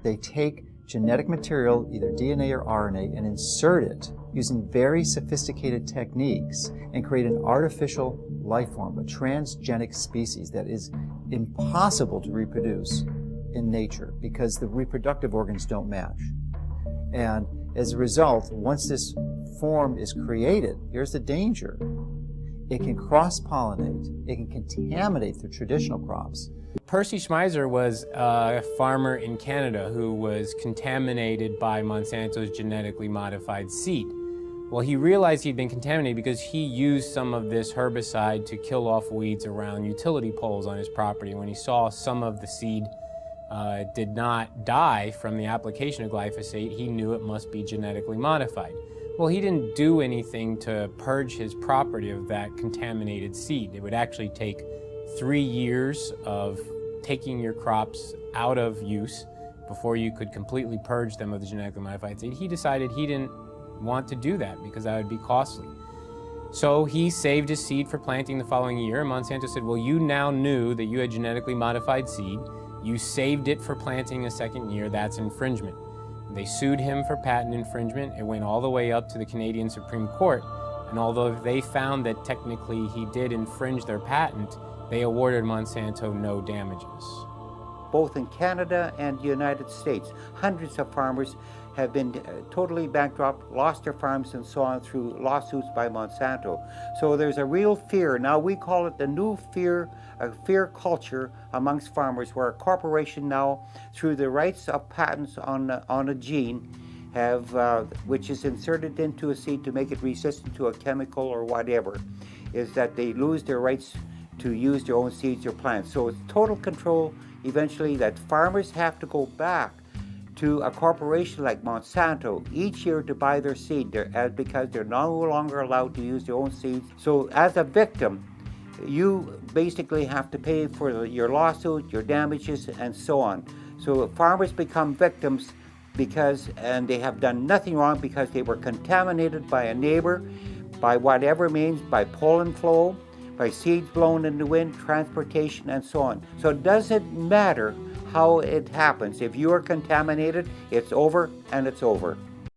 They take genetic material, either DNA or RNA, and insert it using very sophisticated techniques and create an artificial life form, a transgenic species that is impossible to reproduce in nature because the reproductive organs don't match. And as a result, once this form is created, here's the danger. It can cross-pollinate, it can contaminate the traditional crops. Percy Schmeiser was a farmer in Canada who was contaminated by Monsanto's genetically modified seed. Well, he realized he'd been contaminated because he used some of this herbicide to kill off weeds around utility poles on his property. When he saw some of the seed did not die from the application of glyphosate, he knew it must be genetically modified. Well, he didn't do anything to purge his property of that contaminated seed. It would actually take 3 years of taking your crops out of use before you could completely purge them of the genetically modified seed. He decided he didn't want to do that because that would be costly. So he saved his seed for planting the following year, and Monsanto said, well, you now knew that you had genetically modified seed. You saved it for planting a second year. That's infringement. They sued him for patent infringement. It went all the way up to the Canadian Supreme Court. And although they found that technically he did infringe their patent, they awarded Monsanto no damages. Both in Canada and the United States, hundreds of farmers have been totally bankrupt, lost their farms and so on through lawsuits by Monsanto. So there's a real fear. Now we call it the new fear, a fear culture amongst farmers, where a corporation now, through the rights of patents on a gene, have which is inserted into a seed to make it resistant to a chemical or whatever, is that they lose their rights to use their own seeds or plants. So it's total control eventually that farmers have to go back to a corporation like Monsanto each year to buy their seed because they're no longer allowed to use their own seeds. So as a victim, you basically have to pay for your lawsuit, your damages, and so on. So farmers become victims and they have done nothing wrong because they were contaminated by a neighbor, by whatever means, by pollen flow, by seeds blown in the wind, transportation, and so on. So it doesn't matter how it happens. If you are contaminated, it's over and it's over.